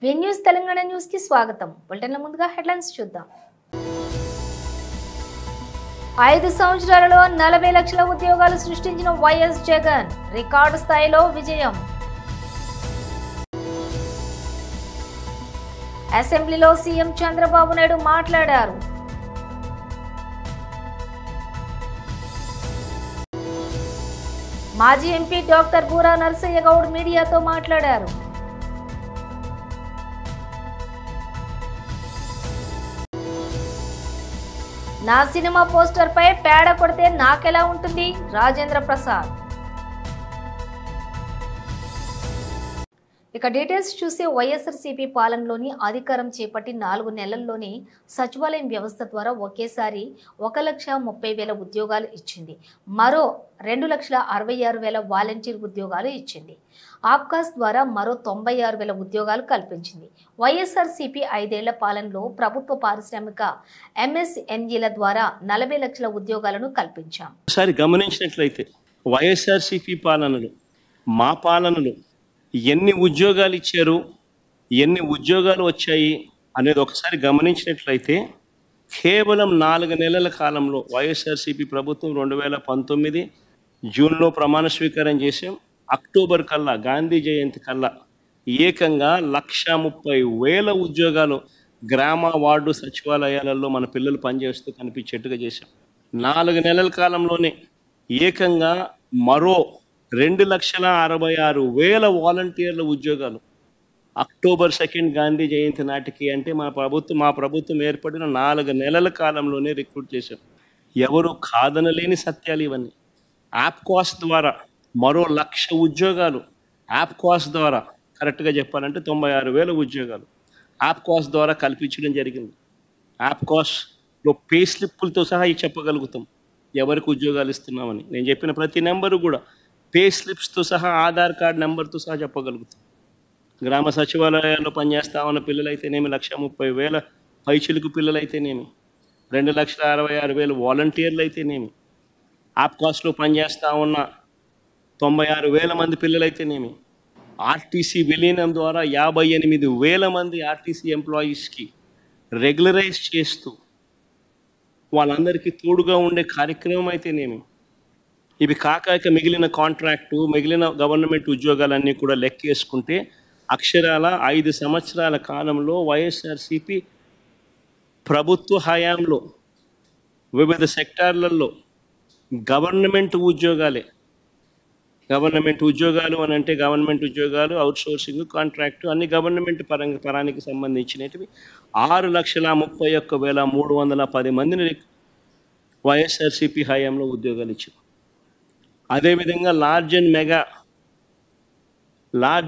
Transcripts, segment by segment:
వి news Telangana news కి స్వాగతం. బులెటిన్ల ముందుగా హెడ్లైన్స్ చూద్దాం. 5 సంవత్సరాలలో 40 లక్షల ఉద్యోగాలు సృష్టించిన వైఎస్ జగన్, రికార్డు స్థాయిలో విజయం. అసెంబ్లీలో సీఎం చంద్రబాబు నాయుడు మాట్లాడారు. మాజీ ఎంపీ డాక్టర్ బూరా నరసయ్య గౌడ్ మీడియాతో మాట్లాడారు. నా సినిమా పోస్టర్ పై పేడ కొడితే నాకెలా ఉంటుంది? రాజేంద్ర ప్రసాద్. ఇక డీటెయిల్స్ చూసే వైఎస్ఆర్సీపీ పాలనలోని అధికారం చేపట్టి 4 నెలల్లోనే సచివాలయం వ్యవస్థ ద్వారా ఒకేసారి 1,30,000 ఉద్యోగాలు ఇచ్చింది. మరో 2,66,000 వాలంటీర్ ఉద్యోగాలు ఇచ్చింది. ఆప్కాస్ ద్వారా మరో 96,000 ఉద్యోగాలు కల్పించింది. వైఎస్ఆర్సీపీ 5 ఏళ్ల పాలనలో ప్రభుత్వ పారిశ్రామిక ఎంఎస్ఎంఈల ద్వారా 40 లక్షల ఉద్యోగాలను కల్పించాం. ఒకసారి గమనించినట్లయితే వైఎస్ఆర్సీపీ పాలనలో మా పాలనలో ఎన్ని ఉద్యోగాలు ఇచ్చారు, ఎన్ని ఉద్యోగాలు వచ్చాయి అనేది ఒకసారి గమనించినట్లయితే కేవలం 4 నెలల కాలంలో వైఎస్ఆర్సీపీ ప్రభుత్వం 2019 జూన్లో ప్రమాణ స్వీకారం చేసాం. అక్టోబర్ కల్లా గాంధీ జయంతి కల్లా ఏకంగా 1,30,000 ఉద్యోగాలు గ్రామ వార్డు సచివాలయాలలో మన పిల్లలు పనిచేస్తూ కనిపించేట్టుగా చేశాం. 4 నెలల కాలంలోనే ఏకంగా మరో 2,66,000 వాలంటీర్ల ఉద్యోగాలు అక్టోబర్ 2 గాంధీ జయంతి నాటికి, అంటే మా ప్రభుత్వం ఏర్పడిన 4 నెలల కాలంలోనే రిక్రూట్ చేశాం. ఎవరు కాదనలేని సత్యాలు ఇవన్నీ. యాప్కాస్ ద్వారా మరో 1,00,000 ఉద్యోగాలు, యాప్కాస్ ద్వారా కరెక్ట్గా చెప్పాలంటే 96,000 ఉద్యోగాలు యాప్కాస్ ద్వారా కల్పించడం జరిగింది. యాప్కాస్లో పే స్లిప్పులతో సహా చెప్పగలుగుతాం ఎవరికి ఉద్యోగాలు ఇస్తున్నామని. నేను చెప్పిన ప్రతి నెంబరు కూడా పే స్లిప్స్తో సహా, ఆధార్ కార్డ్ నెంబర్తో సహా చెప్పగలుగుతాం. గ్రామ సచివాలయాల్లో పనిచేస్తా ఉన్న పిల్లలైతేనేమి 1,30,000 పైచిలుకు పిల్లలైతేనేమి, 2,66,000 వాలంటీర్లు అయితేనేమి, ఆప్కాస్లో పనిచేస్తూ ఉన్న 96,000 మంది పిల్లలైతేనేమి, ఆర్టీసీ విలీనం ద్వారా 58,000 మంది ఆర్టీసీ ఎంప్లాయీస్కి రెగ్యులరైజ్ చేస్తూ వాళ్ళందరికీ తోడుగా ఉండే కార్యక్రమం అయితేనేమి, ఇవి కాక మిగిలిన కాంట్రాక్టు, మిగిలిన గవర్నమెంట్ ఉద్యోగాలన్నీ కూడా లెక్కేసుకుంటే అక్షరాల 5 సంవత్సరాల కాలంలో వైఎస్ఆర్సీపీ ప్రభుత్వ హయాంలో వివిధ సెక్టార్లలో గవర్నమెంట్ ఉద్యోగాలు అని అంటే గవర్నమెంట్ ఉద్యోగాలు, అవుట్సోర్సింగ్, కాంట్రాక్టు అన్ని గవర్నమెంట్ పరానికి సంబంధించినవి 6,31,310 మందిని వైఎస్ఆర్సీపీ హయాంలో ఉద్యోగాలు ఇచ్చారు. అదేవిధంగా లార్జ్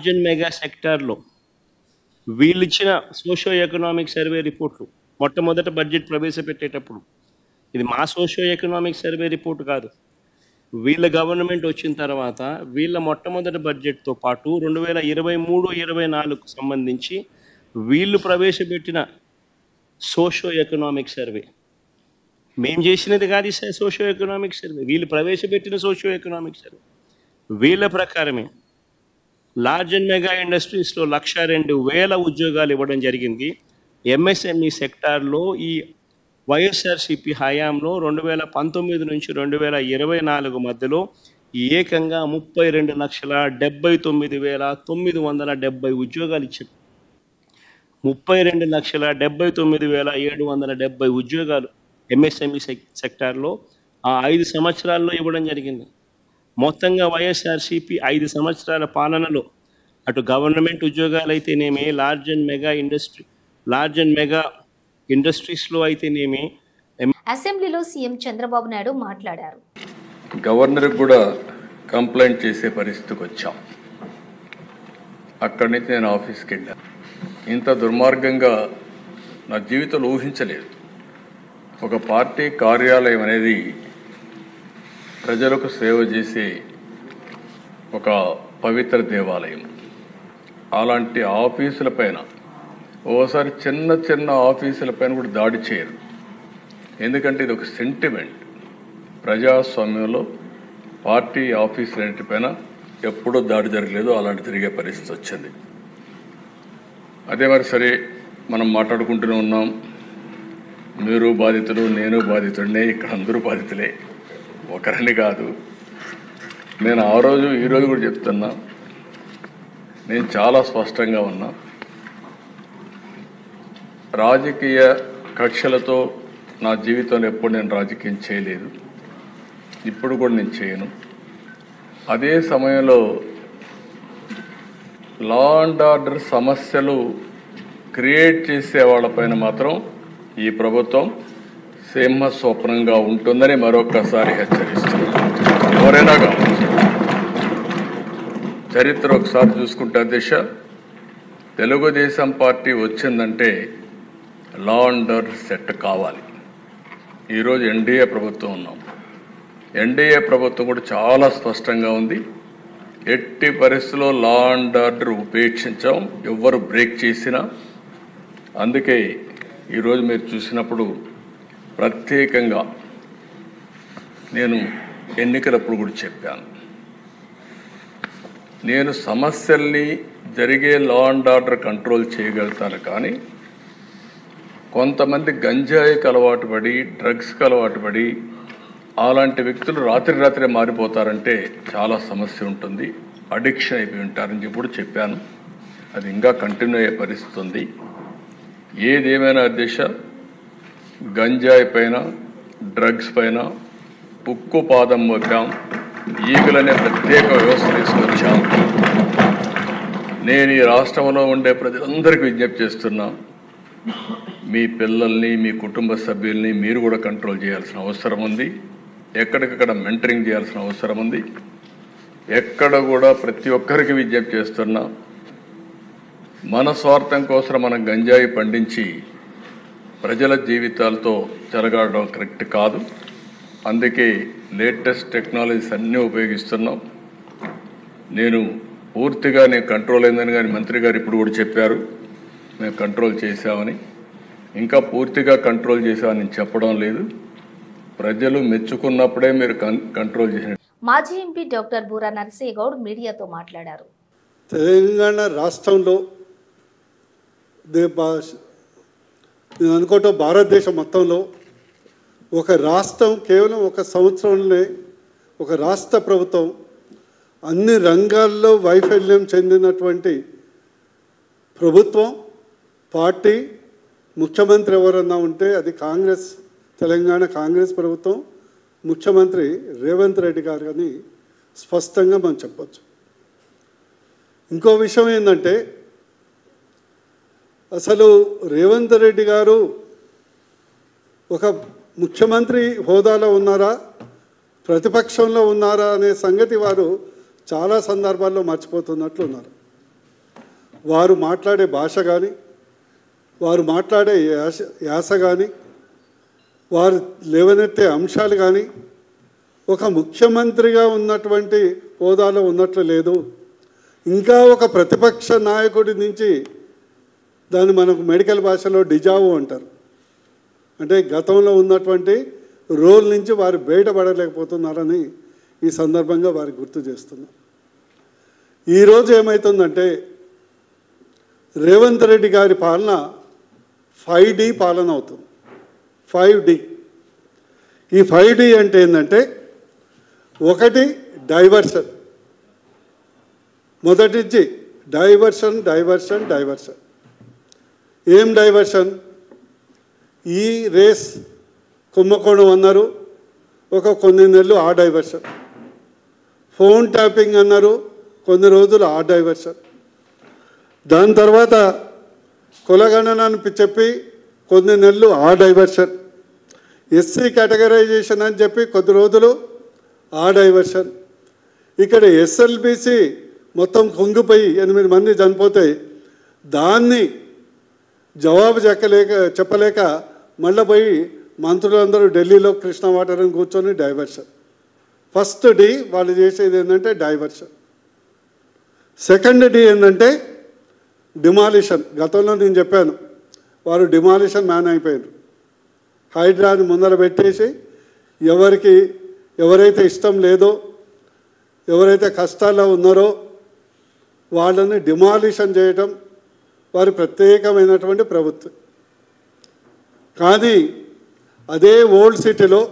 అండ్ మెగా సెక్టార్లో వీళ్ళు ఇచ్చిన సోషో ఎకనామిక్ సర్వే రిపోర్ట్లు మొట్టమొదట బడ్జెట్ ప్రవేశపెట్టేటప్పుడు, ఇది మా సోషో ఎకనామిక్ సర్వే రిపోర్ట్ కాదు, వీళ్ళ గవర్నమెంట్ వచ్చిన తర్వాత వీళ్ళ మొట్టమొదటి బడ్జెట్తో పాటు 2023-24కు సంబంధించి వీళ్ళు ప్రవేశపెట్టిన సోషో ఎకనామిక్ సర్వే, మేము చేసినది కాదు. సోషియో ఎకనామిక్ సర్వే వీళ్ళు ప్రవేశపెట్టిన సోషియో ఎకనామిక్ సర్వే. వీళ్ళ ప్రకారమే లార్జ్ అండ్ మెగా ఇండస్ట్రీస్లో 1,02,000 ఉద్యోగాలు ఇవ్వడం జరిగింది. ఎంఎస్ఎంఈ సెక్టార్లో ఈ వైఎస్ఆర్సీపీ హయాంలో 2019 నుంచి 2024 మధ్యలో ఏకంగా 32,79,970 ఉద్యోగాలు ఇచ్చారు. 32,79,770 ఉద్యోగాలు ఎంఎస్ఎంఈ సెక్టార్లో ఆ 5 సంవత్సరాల్లో ఇవ్వడం జరిగింది. మొత్తంగా వైఎస్ఆర్సీపీ 5 సంవత్సరాల పాలనలో అటు గవర్నమెంట్ ఉద్యోగాలు అయితేనేమి, లార్జ్ అండ్ మెగా ఇండస్ట్రీస్లో అయితేనేమి. అసెంబ్లీలో సీఎం చంద్రబాబు నాయుడు మాట్లాడారు. గవర్నర్కి కూడా కంప్లైంట్ చేసే పరిస్థితికి వచ్చాం. అక్కడి నుంచి నేను ఆఫీస్కి వెళ్ళాను. ఇంత దుర్మార్గంగా నా జీవితంలో ఊహించలేదు. ఒక పార్టీ కార్యాలయం అనేది ప్రజలకు సేవ చేసే ఒక పవిత్ర దేవాలయం. అలాంటి ఆఫీసుల పైన ఓసారి చిన్న ఆఫీసుల పైన కూడా దాడి చేయరు. ఎందుకంటే ఇది ఒక సెంటిమెంట్. ప్రజాస్వామ్యంలో పార్టీ ఆఫీసుల పైన ఎప్పుడూ దాడి జరగలేదు, అలాంటి జరిగే పరిస్థితి వచ్చింది. అదే మరి సరే, మనం మాట్లాడుకుంటూనే ఉన్నాం. మీరు బాధితులు, నేను బాధితుడినే, ఇక్కడ అందరూ బాధితులే, ఒకరిని కాదు. నేను ఆ రోజు ఈరోజు కూడా చెప్తున్నా, నేను చాలా స్పష్టంగా ఉన్నా. రాజకీయ కక్షలతో నా జీవితంలో ఎప్పుడు నేను రాజకీయం చేయలేదు, ఇప్పుడు కూడా నేను చేయను. అదే సమయంలో లా అండ్ ఆర్డర్ సమస్యలు క్రియేట్ చేసే వాళ్ళపైన మాత్రం ఈ ప్రభుత్వం సింహ స్వప్నంగా ఉంటుందని మరొకసారి హెచ్చరిస్తున్నాను. ఎవరైనా కావచ్చు. చరిత్ర ఒకసారి చూసుకుంటే దిశ, తెలుగుదేశం పార్టీ వచ్చిందంటే లా అండ్ ఆర్డర్ సెట్ కావాలి. ఈరోజు ఎన్డీఏ ప్రభుత్వం ఉన్నాం. ఎన్డీఏ ప్రభుత్వం కూడా చాలా స్పష్టంగా ఉంది, ఎట్టి పరిస్థితుల్లో లా అండ్ ఆర్డర్ ఉపేక్షించాం, ఎవ్వరు బ్రేక్ చేసినా. అందుకే ఈరోజు మీరు చూసినప్పుడు ప్రత్యేకంగా నేను ఎన్నికలప్పుడు కూడా చెప్పాను, నేను సమస్యల్ని జరిగే లా అండ్ ఆర్డర్ కంట్రోల్ చేయగలుగుతాను, కానీ కొంతమంది గంజాయికి అలవాటు పడి, డ్రగ్స్కి అలవాటు పడి అలాంటి వ్యక్తులు రాత్రి మారిపోతారంటే చాలా సమస్య ఉంటుంది, అడిక్షన్ అయిపోయి ఉంటారని చెప్పి చెప్పాను. అది ఇంకా కంటిన్యూ అయ్యే పరిస్థితి ఉంది. ఏదేమైనా దిశ, గంజాయి పైన, డ్రగ్స్ పైన ఉక్కు పాదం మోపాం, ఈగలనే ప్రత్యేక వ్యవస్థ తీసుకొచ్చాం. నేను ఈ రాష్ట్రంలో ఉండే ప్రజలందరికీ విజ్ఞప్తి చేస్తున్నా, మీ పిల్లల్ని, మీ కుటుంబ సభ్యుల్ని మీరు కూడా కంట్రోల్ చేయాల్సిన అవసరం ఉంది. ఎక్కడికక్కడ మెంటరింగ్ చేయాల్సిన అవసరం ఉంది. ఎక్కడ కూడా ప్రతి ఒక్కరికి విజ్ఞప్తి చేస్తున్నా, మన స్వార్థం కోసం మనం గంజాయి పండించి ప్రజల జీవితాలతో చెలగాడడం కరెక్ట్ కాదు. అందుకే లేటెస్ట్ టెక్నాలజీస్ అన్నీ ఉపయోగిస్తున్నాం. నేను కంట్రోల్ అయిందని కానీ మంత్రి గారు ఇప్పుడు కూడా చెప్పారు, మేము కంట్రోల్ చేశామని. ఇంకా పూర్తిగా కంట్రోల్ చేశామని చెప్పడం లేదు, ప్రజలు మెచ్చుకున్నప్పుడే మీరు కంట్రోల్ చేసిన. మాజీ ఎంపీ డాక్టర్ బూరా నరసింహ గౌడ్ మీడియాతో మాట్లాడారు. తెలంగాణ రాష్ట్రంలో నేను అనుకోవటం భారతదేశం మొత్తంలో ఒక రాష్ట్రం కేవలం ఒక సంవత్సరంలోనే ఒక రాష్ట్ర ప్రభుత్వం అన్ని రంగాల్లో వైఫల్యం చెందినటువంటి ప్రభుత్వం, పార్టీ, ముఖ్యమంత్రి ఎవరన్నా ఉంటే అది కాంగ్రెస్, తెలంగాణ కాంగ్రెస్ ప్రభుత్వం, ముఖ్యమంత్రి రేవంత్ రెడ్డి గారు అని స్పష్టంగా మనం చెప్పచ్చు. ఇంకో విషయం ఏంటంటే, అసలు రేవంత్ రెడ్డి గారు ఒక ముఖ్యమంత్రి హోదాలో ఉన్నారా, ప్రతిపక్షంలో ఉన్నారా అనే సంగతి వారు చాలా సందర్భాల్లో మర్చిపోతున్నట్లు ఉన్నారు. వారు మాట్లాడే భాష కానీ, వారు మాట్లాడే యాస కానీ, వారు లేవనెత్తే అంశాలు కానీ ఒక ముఖ్యమంత్రిగా ఉన్నటువంటి హోదాలో ఉన్నట్లు లేదు. ఇంకా ఒక ప్రతిపక్ష నాయకుడి నుంచి, దాన్ని మనకు మెడికల్ భాషలో డిజావు అంటారు, అంటే గతంలో ఉన్నటువంటి రోల్ నుంచి వారు బయటపడలేకపోతున్నారని ఈ సందర్భంగా వారికి గుర్తు చేస్తున్నాం. ఈరోజు ఏమవుతుందంటే, రేవంత్ రెడ్డి గారి పాలన 5D పాలన అవుతుంది. 5D. ఈ 5D అంటే ఏంటంటే, ఒకటి డైవర్షన్, మొదటి నుంచి డైవర్షన్ డైవర్షన్ డైవర్షన్. ఏం డైవర్షన్? ఈ రేస్ కుంభకోణం అన్నారు, కొన్ని నెలలు ఆ డైవర్షన్. ఫోన్ ట్యాపింగ్ అన్నారు, కొన్ని రోజులు ఆ డైవర్షన్. దాని తర్వాత కులగణనని చెప్పి కొన్ని నెలలు ఆ డైవర్షన్. ఎస్సీ కేటగరైజేషన్ అని చెప్పి కొద్ది రోజులు ఆ డైవర్షన్. ఇక్కడ ఎస్ఎల్బిసి మొత్తం కుంగిపోయి 8 మంది చనిపోతే దాన్ని జవాబు చెప్పలేక మళ్ళీ పోయి మంత్రులందరూ ఢిల్లీలో కృష్ణ వాటర్ అని కూర్చొని డైవర్షన్. ఫస్ట్ డి వాళ్ళు చేసేది ఏంటంటే డైవర్షన్. సెకండ్ డి ఏంటంటే డిమాలిషన్. గతంలో నేను చెప్పాను, వారు డిమాలిషన్ మ్యాన్ అయిపోయారు. హైడ్రాని ముందర పెట్టేసి ఎవరైతే ఇష్టం లేదో, ఎవరైతే కష్టాల్లో ఉన్నారో వాళ్ళని డిమాలిషన్ చేయటం, వారి ప్రత్యేకమైనటువంటి ప్రభుత్వం. కానీ అదే ఓల్డ్ సిటీలో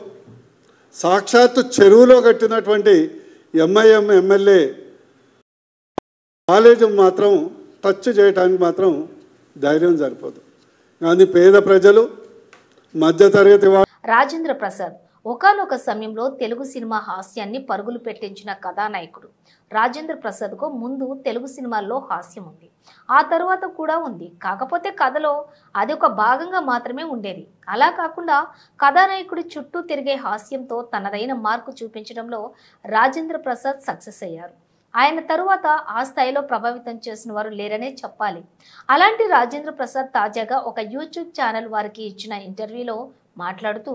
సాక్షాత్తు చెరువులో కట్టినటువంటి ఎంఐఎం ఎమ్మెల్యే కాలేజీ మాత్రం టచ్ చేయడానికి మాత్రం ధైర్యం సరిపోదు. కానీ పేద ప్రజలు, మధ్యతరగతి వారు. రాజేంద్ర ప్రసాద్ ఒకానొక సమయంలో తెలుగు సినిమా హాస్యాన్ని పరుగులు పెట్టించిన కథానాయకుడు. రాజేంద్ర ప్రసాద్కు ముందు తెలుగు సినిమాల్లో హాస్యం ఉంది, ఆ తర్వాత కూడా ఉంది. కాకపోతే కథలో అది ఒక భాగంగా మాత్రమే ఉండేది. అలా కాకుండా కథానాయకుడి చుట్టూ తిరిగే హాస్యంతో తనదైన మార్కు చూపించడంలో రాజేంద్ర ప్రసాద్ సక్సెస్ అయ్యారు. ఆయన తరువాత ఆ స్థాయిలో ప్రభావితం చేసిన వారు లేరనే చెప్పాలి. అలాంటి రాజేంద్ర ప్రసాద్ తాజాగా ఒక యూట్యూబ్ ఛానల్ వారికి ఇచ్చిన ఇంటర్వ్యూలో మాట్లాడుతూ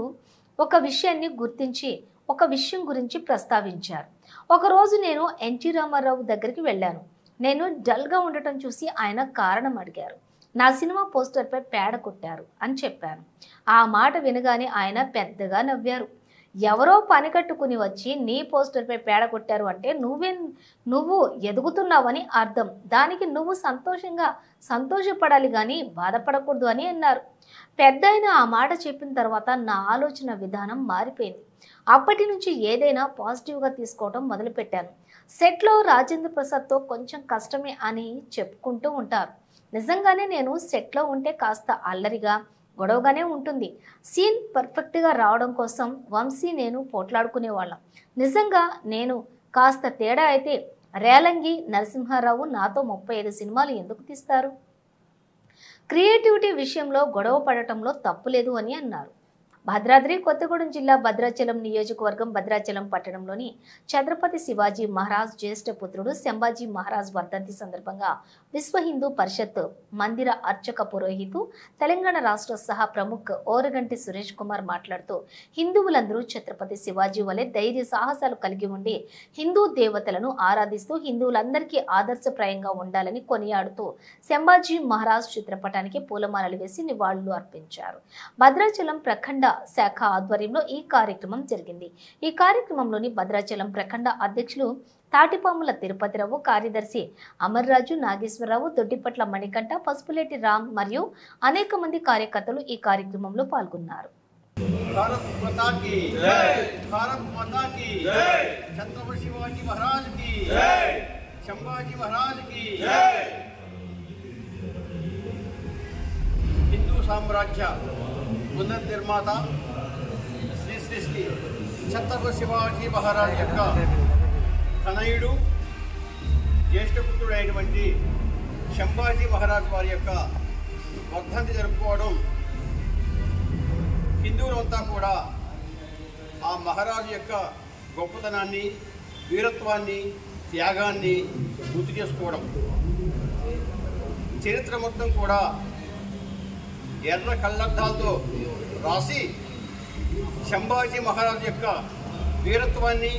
ఒక విషయాన్ని గుర్తించి ఒక విషయం గురించి ప్రస్తావించారు. ఒకరోజు నేను ఎన్టీ రామారావు దగ్గరికి వెళ్ళాను. నేను డల్గా ఉండటం చూసి ఆయన కారణం అడిగారు. నా సినిమా పోస్టర్పై పేడ కొట్టారు అని చెప్పాను. ఆ మాట వినగానే ఆయన పెద్దగా నవ్వారు. ఎవరో పని కట్టుకుని వచ్చి నీ పోస్టర్పై పేడ కొట్టారు అంటే నువ్వు ఎదుగుతున్నావని అర్థం. దానికి నువ్వు సంతోషపడాలి కానీ బాధపడకూడదు అని అన్నారు. పెద్ద ఆయన ఆ మాట చెప్పిన తర్వాత నా ఆలోచన విధానం మారిపోయింది. అప్పటి నుంచి ఏదైనా పాజిటివ్గా తీసుకోవడం మొదలుపెట్టాను. సెట్లో రాజేంద్ర ప్రసాద్తో కొంచెం కష్టమే అని చెప్పుకుంటూ ఉంటారు. నిజంగానే నేను సెట్లో ఉంటే కాస్త అల్లరిగా గొడవగానే ఉంటుంది. సీన్ పర్ఫెక్ట్గా రావడం కోసం వంశీ నేను పోట్లాడుకునేవాళ్ళం. నిజంగా నేను కాస్త తేడా అయితే రేలంగి నరసింహారావు నాతో 35 సినిమాలు ఎందుకు తీస్తారు? క్రియేటివిటీ విషయంలో గొడవ పడటంలో తప్పులేదు అని అన్నారు. భద్రాద్రి కొత్తగూడెం జిల్లా భద్రాచలం నియోజకవర్గం భద్రాచలం పట్టణంలోని ఛత్రపతి శివాజీ మహారాజ్ జ్యేష్ఠ పుత్రుడు శంభాజీ మహారాజ్ వర్ధంతి సందర్భంగా విశ్వ హిందూ పరిషత్ మందిర అర్చక పురోహితు తెలంగాణ రాష్ట్ర సహా ప్రముఖ్ ఓరగంటి సురేష్ కుమార్ మాట్లాడుతూ హిందువులందరూ ఛత్రపతి శివాజీ వలె ధైర్య సాహసాలు కలిగి ఉండి హిందూ దేవతలను ఆరాధిస్తూ హిందువులందరికీ ఆదర్శప్రాయంగా ఉండాలని కొనియాడుతూ శంభాజీ మహారాజ్ చిత్రపటానికి పూలమాలలు వేసి నివాళులు అర్పించారు. భద్రాచలం ప్రఖండ శాఖ ఆధ్వర్యంలో ఈ కార్యక్రమం జరిగింది. ఈ కార్యక్రమంలోని భద్రాచలం ప్రఖండ అధ్యక్షులు తాటిపాముల తిరుపతిరావు, కార్యదర్శి అమర్రాజు, నాగేశ్వరరావు, దొడ్డిపట్ల మణికంఠ, పసుపులేటి రామ్ మరియు అనేక మంది కార్యకర్తలు ఈ కార్యక్రమంలో పాల్గొన్నారు. హిందూ సామ్రాజ్య పునర్నిర్మాత శ్రీ శ్రీ శ్రీ ఛత్రపతి శివాజీ మహారాజ్ యొక్క తనయుడు జ్యేష్ఠపుత్రుడైనటువంటి శంభాజీ మహారాజ్ వారి యొక్క వర్ధంతి జరుపుకోవడం హిందువులంతా కూడా ఆ మహారాజు యొక్క గొప్పతనాన్ని, వీరత్వాన్ని, త్యాగాన్ని గుర్తు చేసుకోవడం. చరిత్ర మొత్తం కూడా ఎర్ర కళ్ళద్దాలతో రాసి శంభాజీ మహారాజు యొక్క వీరత్వాన్ని,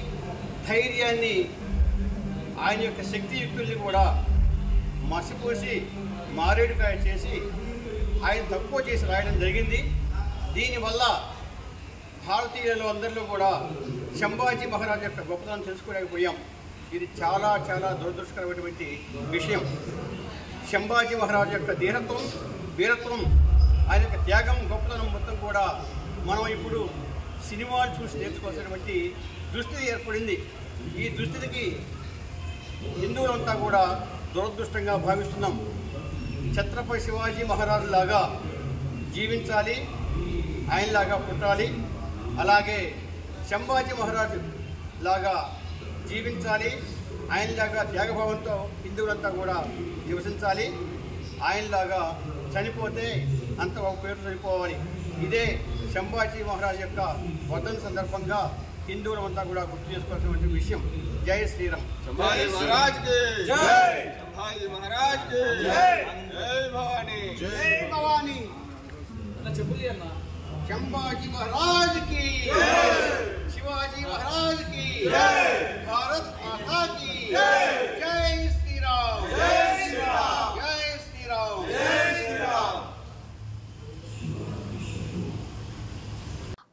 ధైర్యాన్ని, ఆయన యొక్క శక్తియుక్తుల్ని కూడా మసిపూసి మారేడుకాయ చేసి ఆయన తక్కువ చేసి రాయడం జరిగింది. దీనివల్ల భారతీయులలో అందరిలో కూడా శంభాజీ మహారాజు యొక్క గొప్పతనం తెలుసుకోలేకపోయాం. ఇది చాలా చాలా దురదృష్టకరమైనటువంటి విషయం. శంభాజీ మహారాజు యొక్క ధీరత్వం, వీరత్వం, ఆయన యొక్క త్యాగం, గొప్పతనం మొత్తం కూడా మనం ఇప్పుడు సినిమాలు చూసి నేర్చుకోవాల్సినటువంటి దుస్థితి ఏర్పడింది. ఈ దుస్థితికి హిందువులంతా కూడా దురదృష్టంగా భావిస్తున్నాం. ఛత్రపతి శివాజీ మహారాజు లాగా జీవించాలి, ఆయనలాగా పుట్టాలి, అలాగే శంభాజీ మహారాజు లాగా జీవించాలి, ఆయనలాగా త్యాగభావంతో హిందువులంతా కూడా నివసించాలి, ఆయనలాగా చనిపోతే అంత ఒక పేరు చనిపోవాలి. ఇదే శంభాజీ మహారాజ్ యొక్క వర్ధంతి సందర్భంగా హిందువులంతా కూడా గుర్తు చేసుకోవాల్సిన విషయం. జై శ్రీరామ్. శంభాజీ మహారాజ్ కి జై. శంభాజీ మహారాజ్ కి జై. జై భవానీ. జై భవానీ. శంభాజీ మహారాజ్ కి జై. శివాజీ మహారాజ్ కి జై. భారత్ మాతా కి జై. జై శ్రీరామ్. జై శ్రీరామ్. జై శ్రీరామ్. జై శ్రీరామ్.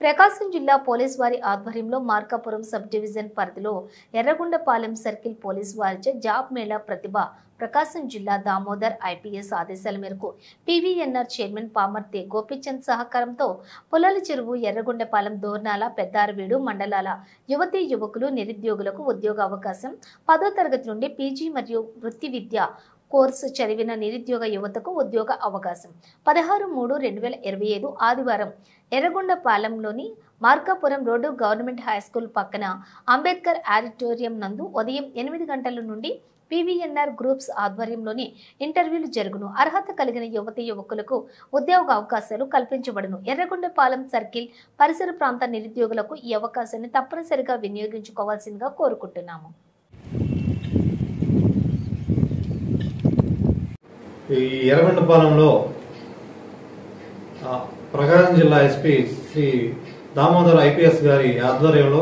ప్రకాశం జిల్లా పోలీస్ వారి ఆధ్వర్యంలో మార్కాపురం సబ్ డివిజన్ పరిధిలో ఎర్రగొండపాలెం సర్కిల్ పోలీస్ వారిచే జాబ్ మేళా ప్రతిభ ప్రకాశం జిల్లా దామోదర్ ఐపీఎస్ ఆదేశాల మేరకు పీవీఎన్ఆర్ చైర్మన్ పామర్తి గోపిచంద్ సహకారంతో పొలాల చెరువు ఎర్రగొండపాలెం దోర్నాల పెద్దారవీడు మండలాల యువతీ యువకులు నిరుద్యోగులకు ఉద్యోగ అవకాశం 10వ తరగతి నుండి పీజీ మరియు వృత్తి విద్య కోర్సు చదివిన నిరుద్యోగ యువతకు ఉద్యోగ అవకాశం 16/3/2025 ఆదివారం ఎర్రగొండపాలెంలోని Markapuram road government high school పక్కన అంబేద్కర్ ఆడిటోరియం నందు ఉదయం 8 గంటల నుండి పీవీఎన్ఆర్ గ్రూప్స్ ఆధ్వర్యంలోని ఇంటర్వ్యూలు జరుగును. అర్హత కలిగిన యువతి యువకులకు ఉద్యోగ అవకాశాలు కల్పించబడును. ఎర్రగొండపాలెం సర్కిల్ పరిసర ప్రాంత నిరుద్యోగులకు ఈ అవకాశాన్ని తప్పనిసరిగా వినియోగించుకోవాల్సిందిగా కోరుకుంటున్నాము. ఈ ఎర్రగొండపాలెంలో ప్రకాశం జిల్లా ఎస్పీ శ్రీ దామోదర్ ఐపీఎస్ గారి ఆధ్వర్యంలో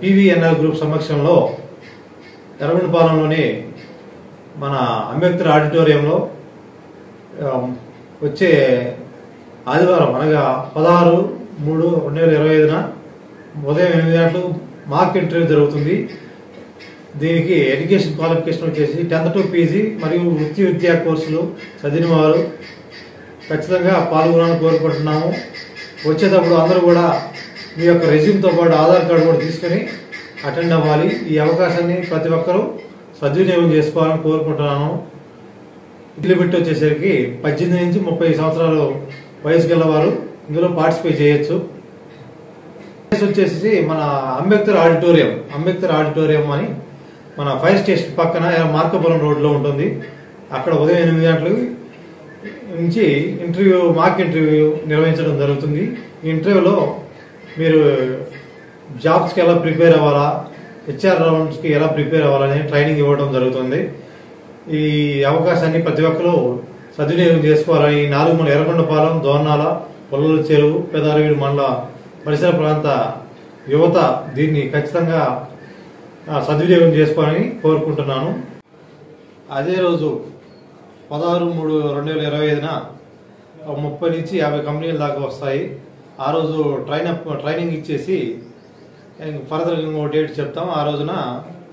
పీవీఎన్ఆర్ గ్రూప్ సమక్షంలో ఎర్రగొండపాలెంలోని మన అంబేద్కర్ ఆడిటోరియంలో వచ్చే ఆదివారం అనగా 16/3/2025 ఉదయం 8 గంటలకు మాక్ ఇంటర్వ్యూ జరుగుతుంది. దీనికి ఎడ్యుకేషన్ క్వాలిఫికేషన్ వచ్చేసి 10th to పీజీ మరియు వృత్తి విద్యా కోర్సులు చదివిన వారు ఖచ్చితంగా పాల్గొనాలని కోరుకుంటున్నాము. వచ్చేటప్పుడు అందరూ కూడా మీ యొక్క రెజ్యూమ్తో పాటు ఆధార్ కార్డు కూడా తీసుకుని అటెండ్ అవ్వాలి. ఈ అవకాశాన్ని ప్రతి ఒక్కరూ సద్వినియోగం చేసుకోవాలని కోరుకుంటున్నాను. లిమిట్ వచ్చేసరికి 18 నుంచి 30 సంవత్సరాలు వయసు గలవారు ఇందులో పార్టిసిపేట్ చేయొచ్చు. వచ్చేసి మన అంబేద్కర్ ఆడిటోరియం అని మన ఫైర్ స్టేషన్ పక్కన మార్కాపురం రోడ్లో ఉంటుంది. అక్కడ ఉదయం 8 గంటల నుంచి మాక్ ఇంటర్వ్యూ నిర్వహించడం జరుగుతుంది. ఈ ఇంటర్వ్యూలో మీరు జాబ్స్కి ఎలా ప్రిపేర్ అవ్వాలా, హెచ్ఆర్ రౌండ్స్కి ఎలా ప్రిపేర్ అవ్వాలని ట్రైనింగ్ ఇవ్వడం జరుగుతుంది. ఈ అవకాశాన్ని ప్రతి ఒక్కరూ సద్వినియోగం చేసుకోవాలని 4 ఎర్రగొండపాలెం, దోర్నాల, పొలాల చెరువు, పెద్దారవీడు మండల పరిసర ప్రాంత యువత దీన్ని ఖచ్చితంగా సద్వినియోగం చేసుకోవాలని కోరుకుంటున్నాను. అదే రోజు 16/3/2025 30 నుంచి 50 కంపెనీల దాకా వస్తాయి. ఆ రోజు ట్రైనింగ్ ఇచ్చేసి ఫర్దర్ ఇంకో డేట్ చెప్తాం. ఆ రోజున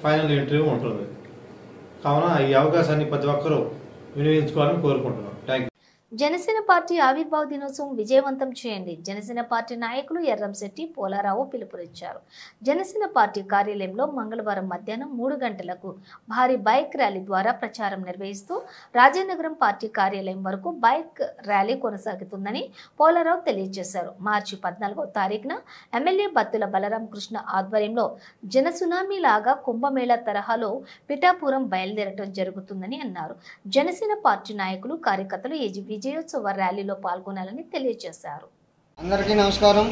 ఫైనల్ ఇంటర్వ్యూ ఉంటుంది. కావున ఈ అవకాశాన్ని ప్రతి ఒక్కరూ వినియోగించుకోవాలని కోరుకుంటున్నాం. Thank you. జనసేన పార్టీ ఆవిర్భావ దినోత్సవం విజయవంతం చేయండి. జనసేన పార్టీ నాయకులు ఎర్రంశెట్టి పోలారావు పిలుపునిచ్చారు. జనసేన పార్టీ కార్యాలయంలో మంగళవారం మధ్యాహ్నం 3 గంటలకు భారీ బైక్ ర్యాలీ ద్వారా ప్రచారం నిర్వహిస్తూ రాజానగరం పార్టీ కార్యాలయం వరకు బైక్ ర్యాలీ కొనసాగుతుందని పోలారావు తెలియజేశారు. మార్చి 14వ తారీఖున ఎమ్మెల్యే బత్తుల బలరామకృష్ణ ఆధ్వర్యంలో జన సునామీ లాగా కుంభమేళా తరహాలో పిఠాపురం బయలుదేరటం జరుగుతుందని అన్నారు. జనసేన పార్టీ నాయకులు కార్యకర్తలు విజయోత్సవ ర్యాలీలో పాల్గొనాలని తెలియజేశారు. అందరికీ నమస్కారం.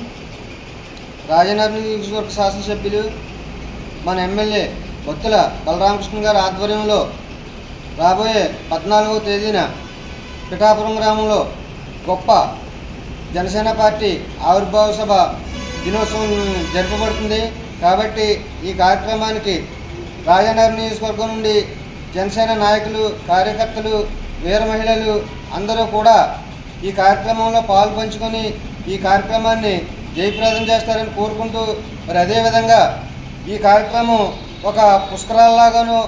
రాజనగరం నియోజకవర్గ శాసనసభ్యులు మన ఎమ్మెల్యే బొత్తుల బలరామకృష్ణ గారి ఆధ్వర్యంలో రాబోయే 14వ తేదీన పిఠాపురం గ్రామంలో గొప్ప జనసేన పార్టీ ఆవిర్భావ సభ దినోత్సవం జరపబడుతుంది. కాబట్టి ఈ కార్యక్రమానికి రాజనగరం నియోజకవర్గం నుండి జనసేన నాయకులు, కార్యకర్తలు, వీర మహిళలు అందరూ కూడా ఈ కార్యక్రమంలో పాలు పంచుకొని ఈ కార్యక్రమాన్ని జయప్రదం చేస్తారని కోరుకుంటూ, మరి అదేవిధంగా ఈ కార్యక్రమం ఒక పుష్కరాలలాగానో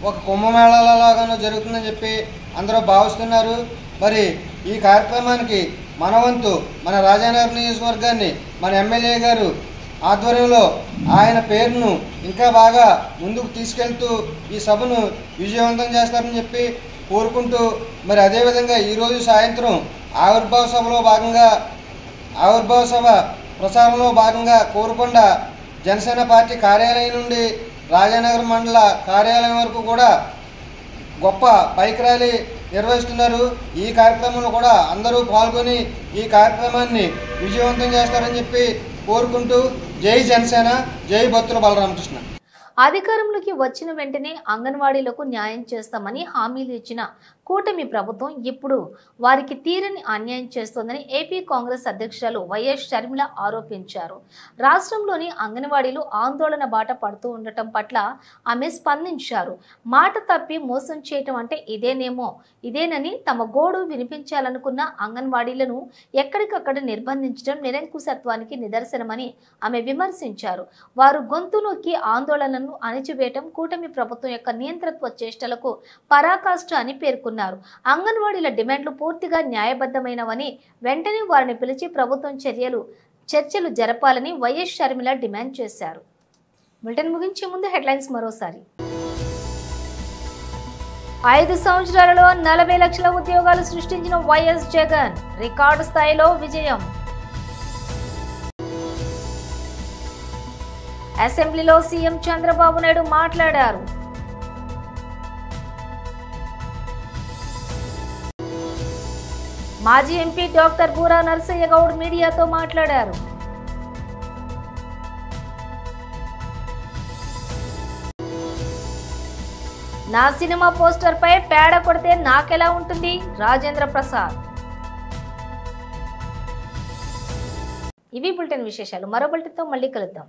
ఒక కుంభమేళాలలాగానో జరుగుతుందని చెప్పి అందరూ భావిస్తున్నారు. మరి ఈ కార్యక్రమానికి మన వంతు మన రాజానగరం నియోజకవర్గాన్ని మన ఎమ్మెల్యే గారు ఆధ్వర్యంలో ఆయన పేరును ఇంకా బాగా ముందుకు తీసుకెళ్తూ ఈ సభను విజయవంతం చేస్తారని చెప్పి కోరుకుంటూ, మరి అదేవిధంగా ఈరోజు సాయంత్రం ఆవిర్భావ సభ ప్రచారంలో భాగంగా కోరుకొండ జనసేన పార్టీ కార్యాలయం నుండి రాజానగరం మండల కార్యాలయం వరకు కూడా గొప్ప బైక్ ర్యాలీ నిర్వహిస్తున్నారు. ఈ కార్యక్రమంలో కూడా అందరూ పాల్గొని ఈ కార్యక్రమాన్ని విజయవంతం చేస్తారని చెప్పి కోరుకుంటూ, జై జనసేన, జై బొత్తుల బలరామకృష్ణ. అధికారంలోకి వచ్చిన వెంటనే అంగన్వాడీలకు న్యాయం చేస్తామని హామీలు ఇచ్చిన కూటమి ప్రభుత్వం ఇప్పుడు వారికి తీరని అన్యాయం చేస్తోందని ఏపీ కాంగ్రెస్ అధ్యక్షురాలు వైఎస్ షర్మిల ఆరోపించారు. రాష్ట్రంలోని అంగన్వాడీలు ఆందోళన బాట పడుతూ ఉండటం పట్ల ఆమె స్పందించారు. మాట తప్పి మోసం చేయటం అంటే ఇదేనని తమ గోడు వినిపించాలనుకున్న అంగన్వాడీలను ఎక్కడికక్కడ నిర్బంధించడం నిరంకుశత్వానికి నిదర్శనమని ఆమె విమర్శించారు. వారు గొంతు నొక్కి ఆందోళనను అణిచివేయటం కూటమి ప్రభుత్వం యొక్క నియంత్రత్వ చేష్టలకు పరాకాష్ఠ అని పేర్కొన్నారు. అంగన్వాడీల డిమాండ్లు పూర్తిగా న్యాయబద్ధమైనవని, వెంటనే వారిని పిలిచి ప్రభుత్వం చర్చలు జరపాలని వైఎస్ షర్మిల డిమాండ్ చేశారు. బులెటిన్ ముగించే ముందు హెడ్లైన్స్ మరోసారి. 5 సంవత్సరాలలో 40 లక్షల ఉద్యోగాలు సృష్టించిన వైఎస్ జగన్, రికార్డు స్థాయిలో విజయం. అసెంబ్లీలో సీఎం చంద్రబాబు నాయుడు మాట్లాడారు. మాజీ ఎంపీ డాక్టర్ బూరా నర్సయ్య గౌడ్ మీడియాతో మాట్లాడారు. నా సినిమా పోస్టర్ పై పేడ కొడితే నాకెలా ఉంటుంది? రాజేంద్ర ప్రసాద్. ఇవి బులెటిన్ విశేషాలు. మరో బులెటిన్తో మళ్ళీ కలుద్దాం.